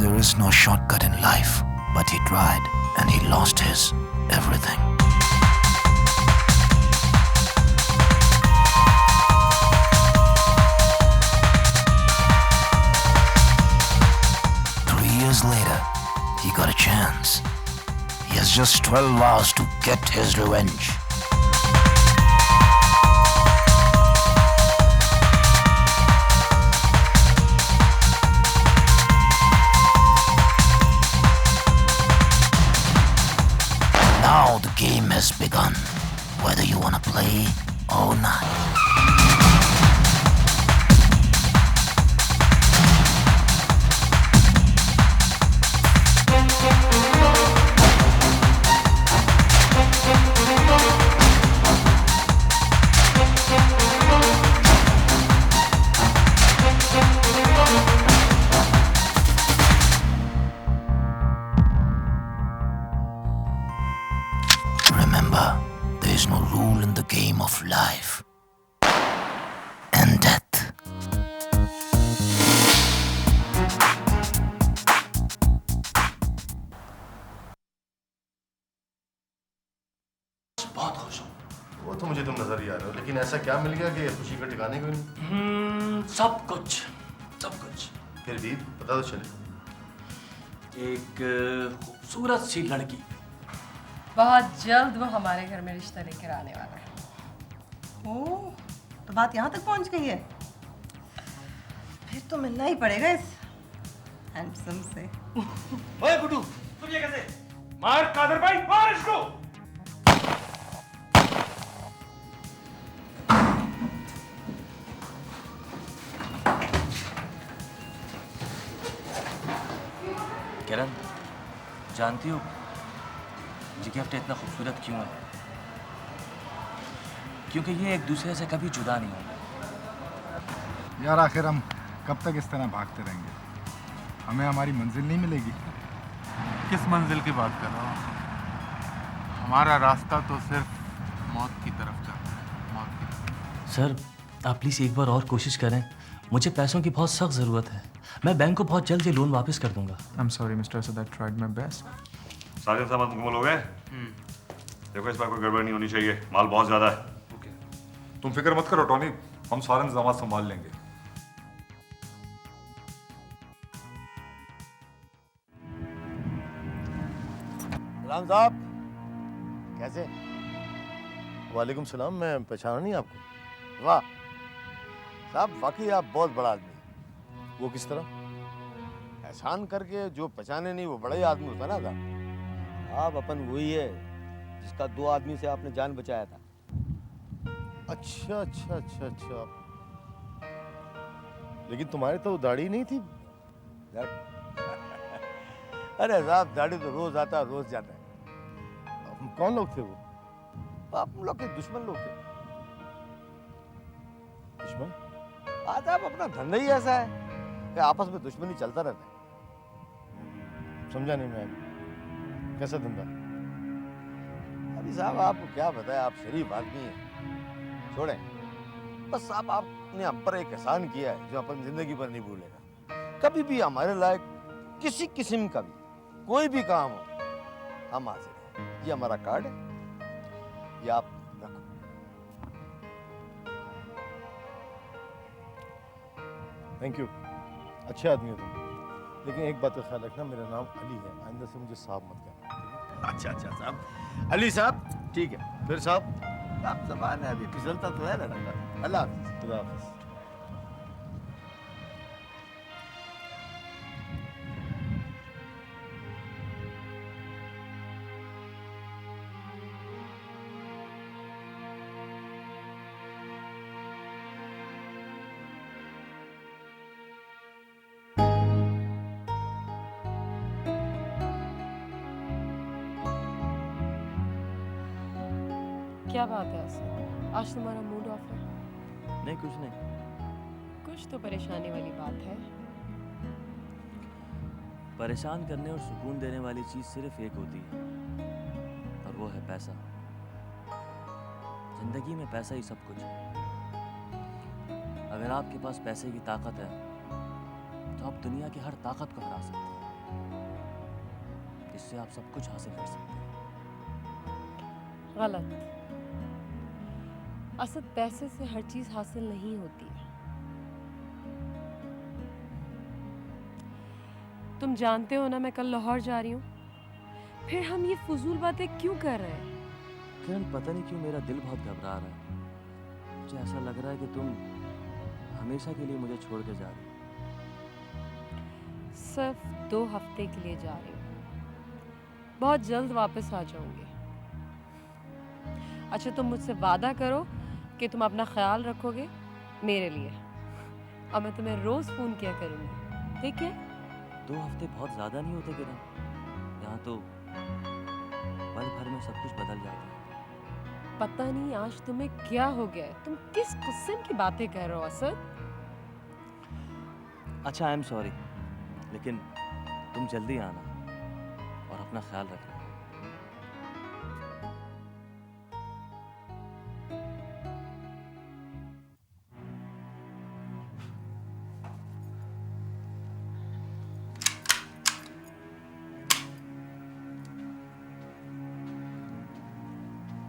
There is no shortcut in life, but he tried and he lost his everything. Later, he got a chance. He has just 12 hours to get his revenge. Now the game has begun, whether you want to play or not. Remember, there is no rule in the game of life and death. बहुत खुश हूँ। वो तो मुझे तुम नजर ही आ रहे हो, लेकिन ऐसा क्या मिल गया कि खुशी का ठिकाने कोई नहीं? सब कुछ। फिर भी पता तो चले। एक खूबसूरत सी लड़की। बहुत जल्द वो हमारे घर में रिश्ता लेकर आने वाला है। ओह, तो बात यहाँ तक पहुँच गई है। फिर तो मिलना ही पड़ेगा इस हैंडसम से। ओए गुड्डू, तुम ये कैसे? मार कादर भाई, मार इसको। किरण, जानती हो ये गिफ्ट इतना खूबसूरत क्यों है? क्योंकि ये एक दूसरे से कभी जुदा नहीं होंगे। यार आखिर हम कब तक इस तरह भागते रहेंगे? हमें हमारी मंजिल नहीं मिलेगी। किस मंजिल की बात कर रहा हो? हमारा रास्ता तो सिर्फ मौत की तरफ जाता है, मौत की तरफ। सर, आप प्लीज़ एक बार और कोशिश करें। मुझे पैसों की बहुत सख्त ज़रूरत है। मैं बैंक को बहुत जल्द ये लोन वापस कर दूंगा। I'm sorry, Mr. Asad, I tried my best. सारे सामान मुकम्मल हो गए? देखो इस बार कोई गड़बड़ नहीं होनी चाहिए, माल बहुत ज्यादा है। तुम फिक्र मत करो टॉनी, हम सारे इंतजाम संभाल लेंगे। सलाम साहब, कैसे? वालेकुम सलाम, मैं पहचाना नहीं आपको। वाह साहब, वाकई आप बहुत बड़ा आदमी। वो किस तरह? एहसान करके जो पहचाने नहीं वो बड़ा ही आदमी होता ना था। आप अपन वही है जिसका 2 आदमी से आपने जान बचाया था। अच्छा। लेकिन तुम्हारी तो दाढ़ी नहीं थी। अरे साहब, दाढ़ी तो रोज आता रोज जाता है। कौन लोग थे वो? आप लोग के दुश्मन लोग थे। दुश्मन? आज आप अपना धंधा ही ऐसा है कि आपस में दुश्मनी चलता रहता है। समझा नहीं मैं। कैसा धंधा? अभी साहब आपको क्या बताएं, आप शरीफ आदमी हैं। छोड़ें, बस साहब आपने हम पर एक एहसान किया है जो अपन जिंदगी भर नहीं भूलेगा। कभी भी हमारे लायक किसी किस्म का भी कोई भी काम हो, हम हाजिर हैं। ये हमारा कार्ड है, ये आप रखो। थैंक यू, अच्छे आदमी हो तुम। लेकिन एक बात का ख्याल रखना, मेरा नाम अली है, आइंदा से मुझे साहब मत कहना। अच्छा साहब, अली साहब, ठीक है। फिर साहब, आप जबान है अभी फिसलता तो है ना। अल्लाह हाफिज़। खुदा हाफिज़। क्या बात है असद? आज तुम्हारा मूड ऑफ है? नहीं, कुछ नहीं। कुछ तो परेशानी वाली बात है। परेशान करने और सुकून देने वाली चीज़ सिर्फ एक होती है, और वो है पैसा। जिंदगी में पैसा ही सब कुछ है। अगर आपके पास पैसे की ताकत है तो आप दुनिया की हर ताकत को हरा सकते हैं। इससे आप सब कुछ हासिल कर सकते हैं। गलत। असद, पैसे से हर चीज हासिल नहीं होती है। तुम जानते हो ना मैं कल लाहौर जा रही हूँ, फिर हम ये फजूल बातें क्यों कर रहे हैं? किरण, पता नहीं क्यों मेरा दिल बहुत घबरा रहा है। मुझे ऐसा लग रहा है कि तुम हमेशा के लिए मुझे छोड़ के जा रही हो। सिर्फ 2 हफ्ते के लिए जा रही हूँ, बहुत जल्द वापस आ जाऊंगी। अच्छा, तुम मुझसे वादा करो कि तुम अपना ख्याल रखोगे मेरे लिए, और मैं तुम्हें रोज फोन किया करूंगी, ठीक है? 2 हफ्ते बहुत ज़्यादा नहीं होते किरण? यहाँ तो पल भर में सब कुछ बदल जाता है। पता नहीं आज तुम्हें क्या हो गया है, तुम किस किस्म की बातें कर रहे हो असद? अच्छा, आई एम सॉरी, लेकिन तुम जल्दी आना और अपना ख्याल रखना।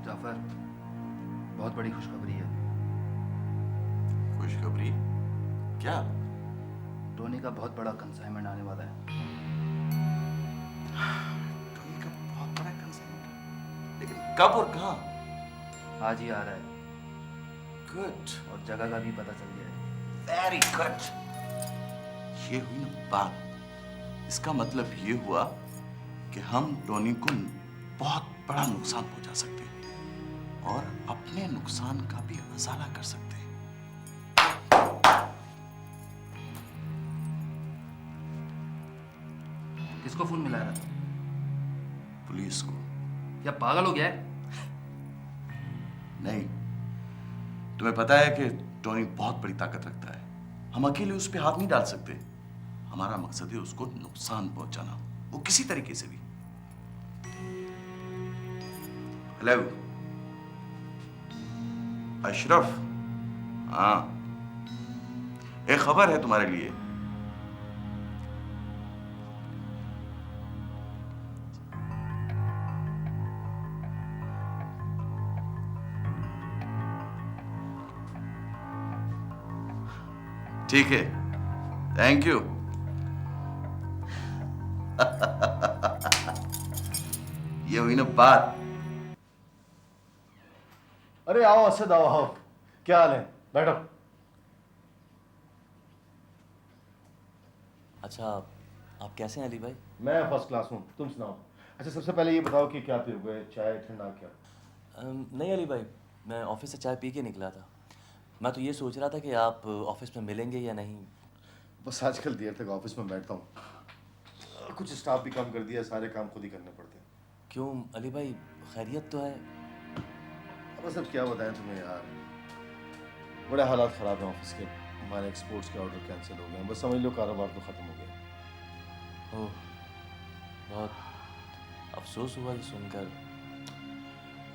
जाफर, बहुत बड़ी खुशखबरी है। खुशखबरी? क्या? टोनी का बहुत बड़ा कंसाइनमेंट आने वाला है। टोनी का बहुत बड़ा कंसाइनमेंट? लेकिन कब और कहाँ? आज ही आ रहा है। गुड। और जगह का भी पता चल गया है। Very good. ये हुई ना बात। इसका मतलब ये हुआ कि हम टोनी को बहुत बड़ा नुकसान पहुंचा सकते हैं और अपने नुकसान का भी अजाला कर सकते हैं। किसको फोन मिला रहा था? पुलिस को। या पागल हो गया है? नहीं, तुम्हें पता है कि टोनी बहुत बड़ी ताकत रखता है। हम अकेले उस पर हाथ नहीं डाल सकते। हमारा मकसद है उसको नुकसान पहुंचाना, वो किसी तरीके से भी। हेलो अशरफ, हाँ, एक खबर है तुम्हारे लिए। ठीक है, थैंक यू। ये हुई ना बात। अरे आओ असद, आओ आओ, क्या हाल है? बैठो। अच्छा, आप कैसे हैं अली भाई? मैं फर्स्ट क्लास हूँ, तुम सुनाओ। अच्छा, सबसे पहले ये बताओ कि क्या पियोगे, चाय, ठंडा, क्या? नहीं अली भाई, मैं ऑफिस से चाय पी के निकला था। मैं तो ये सोच रहा था कि आप ऑफिस में मिलेंगे या नहीं। बस आजकल देर तक ऑफिस में बैठता हूँ, कुछ स्टाफ भी कम कर दिया, सारे काम खुद ही करने पड़ते हैं। क्यों अली भाई, खैरियत तो है? बस अब क्या बताएं तुम्हें यार, बड़े हालात ख़राब हैं ऑफिस के। हमारे एक्सपोर्ट्स के ऑर्डर कैंसिल हो गए हैं, बस समझ लो कारोबार तो ख़त्म हो गया। ओह, बहुत अफसोस हुआ ये सुनकर।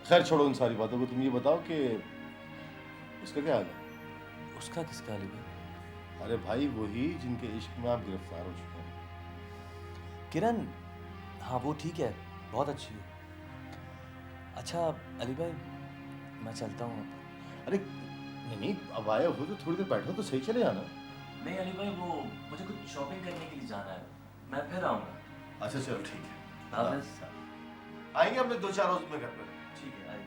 खैर छोड़ो इन सारी बातों को, तुम ये बताओ कि उसका क्या हाल है? उसका किसका अली भाई? अरे भाई वही जिनके इश्क में आप गिरफ्तार हो चुके हैं। किरण, हाँ वो ठीक है, बहुत अच्छी है। अच्छा अली भाई, मैं चलता हूँ। अरे नहीं, अब आए हो तो थोड़ी देर बैठो तो सही, चले जाना। नहीं अली भाई, वो मुझे कुछ शॉपिंग करने के लिए जाना है, मैं फिर आऊँगा। अच्छा चलो ठीक है, आएंगे अपने 2-4 रोज में घर पर। ठीक है, आइए।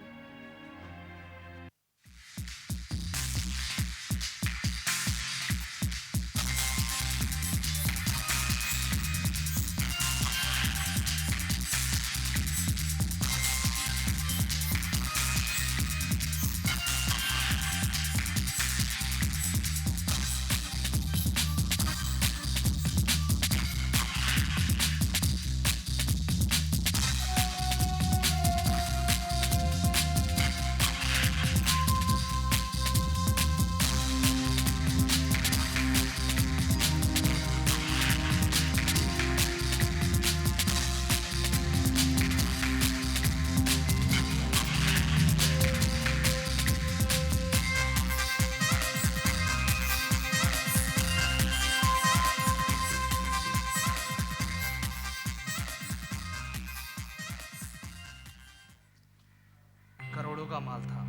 का माल था।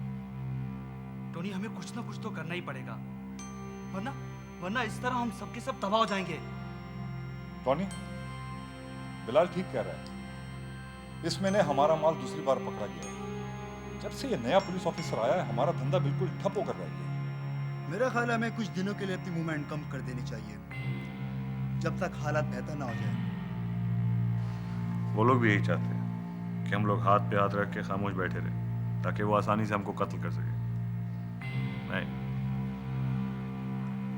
टोनी, हमें कुछ ना कुछ तो करना ही पड़ेगा, वरना वरना इस तरह हम सबके सब तबाह हो जाएंगे। टोनी, बिलाल ठीक कह रहा है। इस महीने हमारा माल दूसरी बार पकड़ा गया है। जब से ये नया पुलिस ऑफिसर आया है, हमारा धंधा बिल्कुल ठप होकर रह गया है। मेरा ख्याल है हमें कुछ दिनों के लिए अपनी मूवमेंट कम कर देनी चाहिए, जब तक हालात बेहतर ना हो जाए। वो लोग भी यही चाहते हैं कि हम लोग हाथ पे हाथ रख के खामोश बैठे रहे, ताकि वो आसानी से हमको कत्ल कर सके। नहीं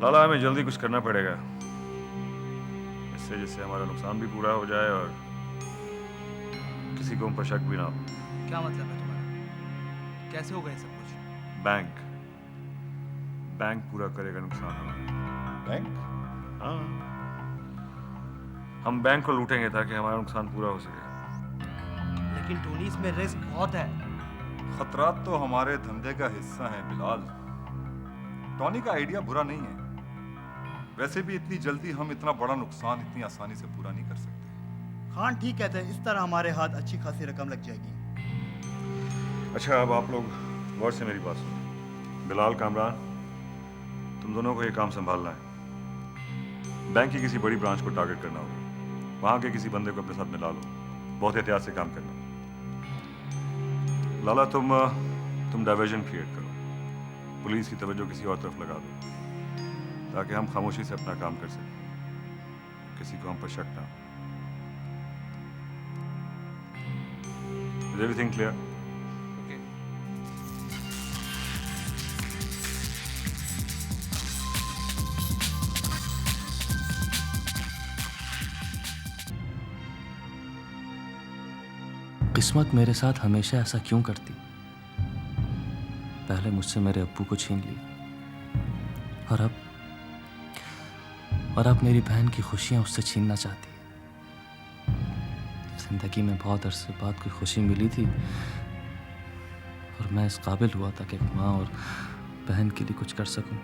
लाला, हमें जल्दी कुछ करना पड़ेगा, इससे जिससे हमारा नुकसान भी पूरा हो जाए और किसी को हम पर शक भी ना हो। क्या मतलब है तुम्हारा? कैसे होगा ये सब कुछ? बैंक पूरा करेगा नुकसान हमारा। बैंक? हाँ, हम बैंक को लूटेंगे ताकि हमारा नुकसान पूरा हो सके। लेकिन टोनी, इसमें रिस्क बहुत है। खतरात तो हमारे धंधे का हिस्सा है बिलाल। टॉनी का आइडिया बुरा नहीं है। वैसे भी इतनी जल्दी हम इतना बड़ा नुकसान इतनी आसानी से पूरा नहीं कर सकते। खान ठीक कहते हैं, इस तरह हमारे हाथ अच्छी खासी रकम लग जाएगी। अच्छा, अब आप लोग गौर से मेरी बात सुनो। बिलाल, कामरान, तुम दोनों को ये काम संभालना है। बैंक की किसी बड़ी ब्रांच को टारगेट करना होगा। वहां के किसी बंदे को अपने साथ मिला लो। बहुत एहतियात से काम करना। लाला, तुम डाइवर्जन क्रिएट करो। पुलिस की तवज्जो किसी और तरफ लगा दो, ताकि हम खामोशी से अपना काम कर सकें, किसी को हम पर शक ना हो। Is everything clear? Okay. किस्मत मेरे साथ हमेशा ऐसा क्यों करती? पहले मुझसे मेरे अब्बू को छीन ली, और अब मेरी बहन की खुशियां उससे छीनना चाहती है। जिंदगी में बहुत अरसे बाद कोई खुशी मिली थी और मैं इस काबिल हुआ था कि माँ और बहन के लिए कुछ कर सकूं।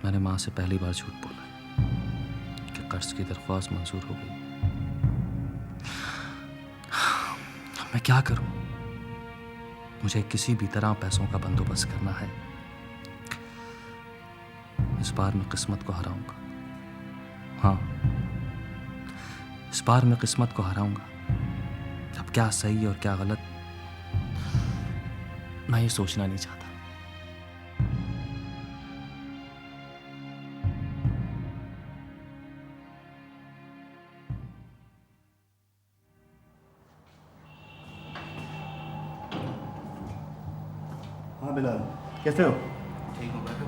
मैंने माँ से पहली बार झूठ बोला कि कर्ज की दरख्वास्त मंजूर हो गई। मैं क्या करूं? मुझे किसी भी तरह पैसों का बंदोबस्त करना है। इस बार मैं किस्मत को हराऊंगा। हाँ, इस बार मैं किस्मत को हराऊंगा। अब क्या सही और क्या गलत, मैं ये सोचना नहीं चाहता। हाँ बिलाल, कैसे हो? ठीक हो, बैठो।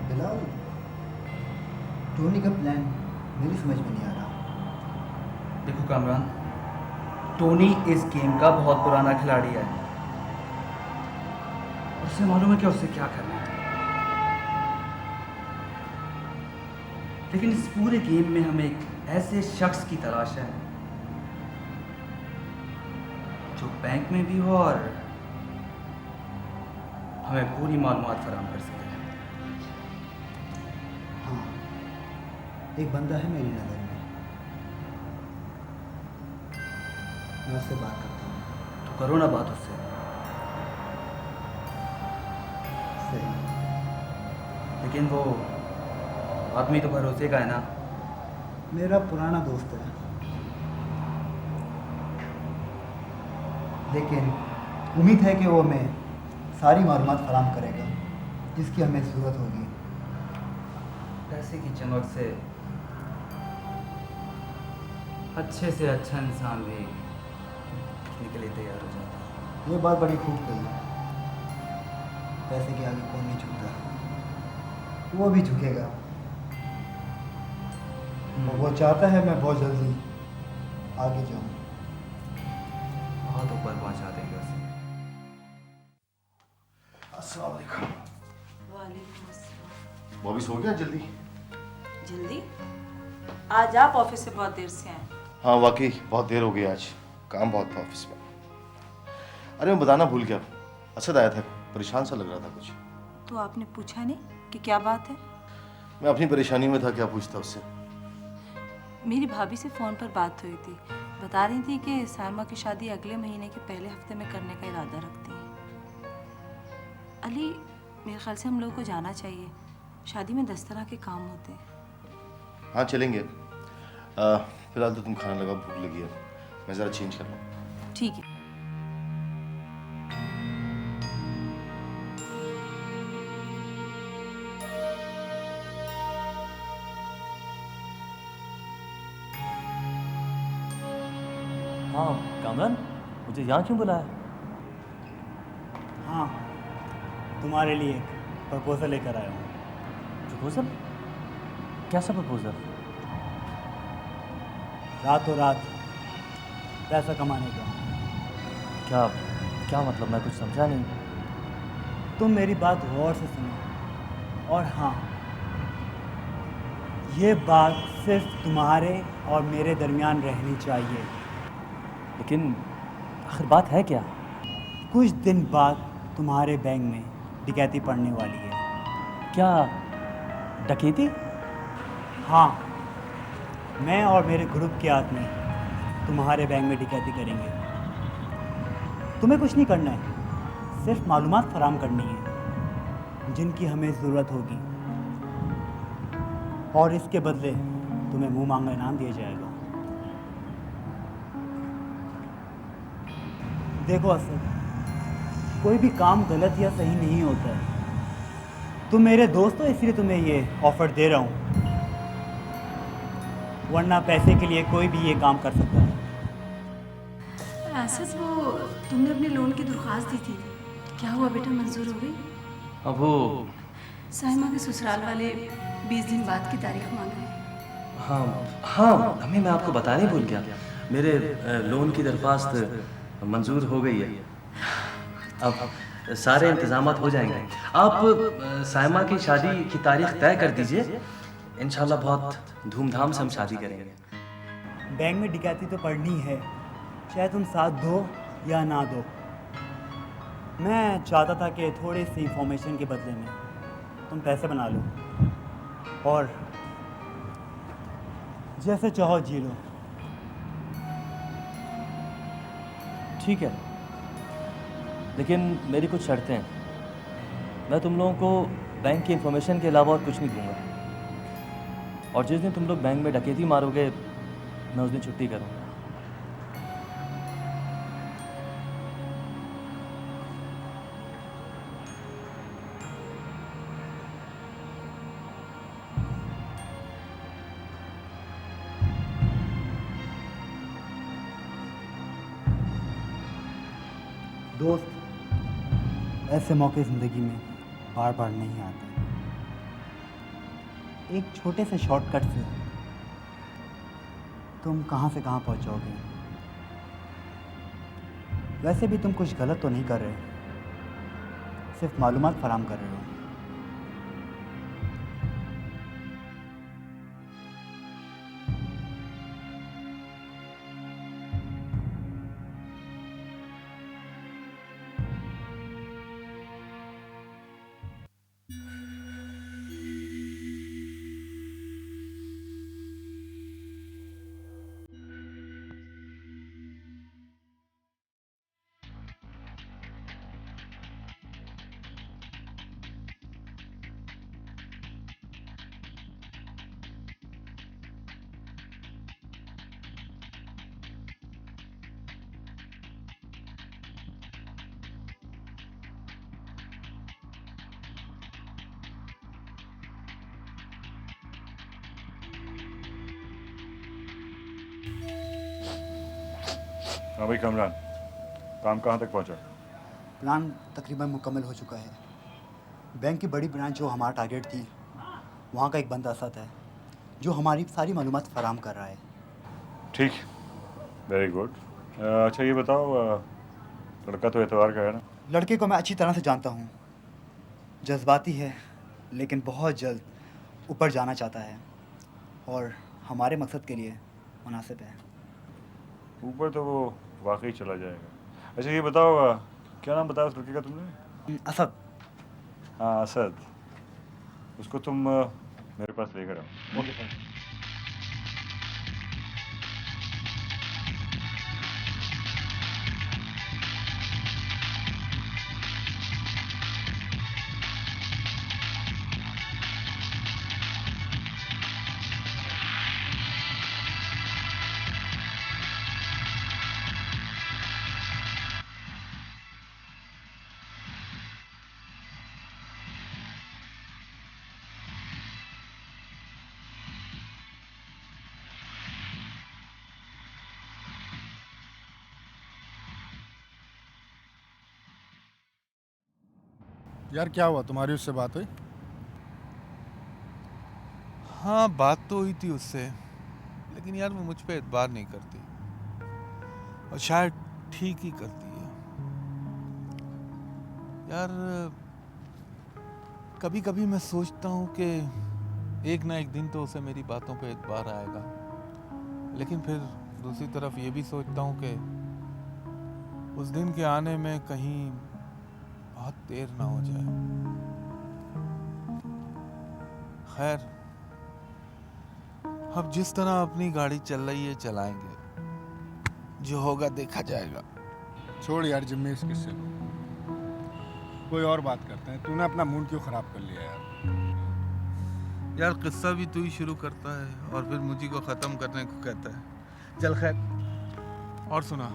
बिलाल, टोनी का प्लान मेरी समझ में नहीं आ रहा। देखो कामरान, टोनी इस गेम का बहुत पुराना खिलाड़ी है। उसे मालूम है कि उससे क्या करना है। लेकिन इस पूरे गेम में हमें एक ऐसे शख्स की तलाश है जो बैंक में भी हो और हमें पूरी मालूमात फराहम कर सके। हाँ, एक बंदा है मेरी नज़र में, मैं उससे बात करता हूँ। तो करो ना बात उससे। सही, लेकिन वो आदमी तो भरोसे का है ना? मेरा पुराना दोस्त है, लेकिन उम्मीद है कि वो हमें सारी मालूमात फराहम करेगा जिसकी हमें ज़रूरत होगी। पैसे की चमक से अच्छे से अच्छा इंसान भी निकले लिए तैयार हो जाता है। ये बात बड़ी खूब कही। पैसे के आगे कौन नहीं झुकता, वो भी झुकेगा। और वो चाहता है मैं बहुत जल्दी आगे जाऊँ। बहुत ऊपर पहुंचा देगा उसे। अस्सलाम वालेकुम। वालेकुम अस्सलाम। बॉबी सो गया जल्दी? जल्दी? आज आप ऑफिस से बहुत देर से आए। हाँ वाकई बहुत देर हो गई, आज काम बहुत था ऑफिस में। अरे मैं बताना भूल गया, असद आया था, परेशान सा लग रहा था कुछ। तो आपने पूछा नहीं कि क्या बात है? मैं अपनी परेशानी में था, क्या पूछता उससे। मेरी भाभी से फ़ोन पर बात हुई थी। बता रही थी कि सायमा की शादी अगले महीने के पहले हफ्ते में करने का इरादा रखती हैं। अली, मेरे ख्याल से हम लोगों को जाना चाहिए। शादी में 10 तरह के काम होते हैं। हाँ चलेंगे। फिलहाल तो तुम खाना लगाओ, भूख लगी है। मैं ज़रा चेंज कर लूँ। ठीक है। हाँ कामरान, मुझे यहाँ क्यों बुलाया? हाँ, तुम्हारे लिए एक प्रपोजल लेकर आया हूँ। प्रपोजल? कैसा प्रपोजल? रातों रात पैसा कमाने का। क्या क्या मतलब? मैं कुछ समझा नहीं। तुम मेरी बात गौर से सुनो। और हाँ, ये बात सिर्फ तुम्हारे और मेरे दरमियान रहनी चाहिए। लेकिन आखिर बात है क्या? कुछ दिन बाद तुम्हारे बैंक में डकैती पड़ने वाली है। क्या डकैती? हाँ, मैं और मेरे ग्रुप के आदमी तुम्हारे बैंक में डकैती करेंगे। तुम्हें कुछ नहीं करना है, सिर्फ मालूमात फराहम करनी है जिनकी हमें ज़रूरत होगी, और इसके बदले तुम्हें मुंह मांगा इनाम दिया जाएगा। देखो असद, कोई भी काम गलत या सही नहीं होता है। तुम मेरे दोस्त हो इसलिए तुम्हें ये ऑफ़र दे रहा हूँ, वरना पैसे के लिए कोई भी ये काम कर सकता है। असद, वो तुमने अपने लोन की दरख्वास्त दी थी, क्या हुआ बेटा? मंजूर हो गई? अब वो साहिमा के ससुराल वाले 20 दिन बाद की तारीख मांग रहे हैं। हाँ हाँ अम्मी, मैं आपको बताने भूल गया, मेरे लोन की दरख्वास्त मंजूर हो गई है। अब सारे इंतजामात हो जाएंगे। आप सायमा की शादी की तारीख तय कर दीजिए, इंशाल्लाह बहुत धूमधाम से हम शादी करेंगे। बैंक में डकैती तो पड़नी है, चाहे तुम साथ दो या ना दो। मैं चाहता था कि थोड़ी सी इंफॉर्मेशन के बदले में तुम पैसे बना लो और जैसे चाहो जी लो। ठीक है, लेकिन मेरी कुछ शर्तें हैं। मैं तुम लोगों को बैंक की इन्फॉर्मेशन के अलावा और कुछ नहीं दूंगा, और जिस दिन तुम लोग बैंक में डकैती मारोगे मैं उस दिन छुट्टी करूँगा। दोस्त, ऐसे मौके ज़िंदगी में बार बार नहीं आते। एक छोटे से शॉर्टकट से तुम कहाँ से कहाँ पहुँच जाओगे। वैसे भी तुम कुछ गलत तो नहीं कर रहे, सिर्फ मालूमात फराहम कर रहे हो। हाँ भाई कमरान, काम कहाँ तक पहुँचा? प्लान तकरीबन मुकम्मल हो चुका है। बैंक की बड़ी ब्रांच जो हमारा टारगेट थी, वहाँ का एक बंदा असद है जो हमारी सारी मालूमात फराहम कर रहा है। ठीक, वेरी गुड। अच्छा ये बताओ, लड़का तो एतवार का है ना? लड़के को मैं अच्छी तरह से जानता हूँ, जज्बाती है लेकिन बहुत जल्द ऊपर जाना चाहता है और हमारे मकसद के लिए मुनासिब है। ऊपर तो वो वाकई चला जाएगा। अच्छा ये बताओ, क्या नाम बताया उस लड़के का तुमने? असद। हाँ असद, उसको तुम मेरे पास लेकर आओ। Okay sir. यार क्या हुआ, तुम्हारी उससे बात हुई? हाँ बात तो हुई थी उससे, लेकिन यार वो मुझ पे एतबार नहीं करती और शायद ठीक ही करती है। यार कभी कभी मैं सोचता हूँ कि एक ना एक दिन तो उसे मेरी बातों पे एतबार आएगा, लेकिन फिर दूसरी तरफ ये भी सोचता हूँ कि उस दिन के आने में कहीं बहुत देर ना हो जाए। खैर, अब जिस तरह अपनी गाड़ी चल रही है चलाएंगे, जो होगा देखा जाएगा। छोड़ यार जिम्मी इस किस्से को, कोई और बात करते हैं। तूने अपना मूड क्यों खराब कर लिया यार? यार किस्सा भी तू ही शुरू करता है और फिर मुझी को खत्म करने को कहता है। चल खैर, और सुना।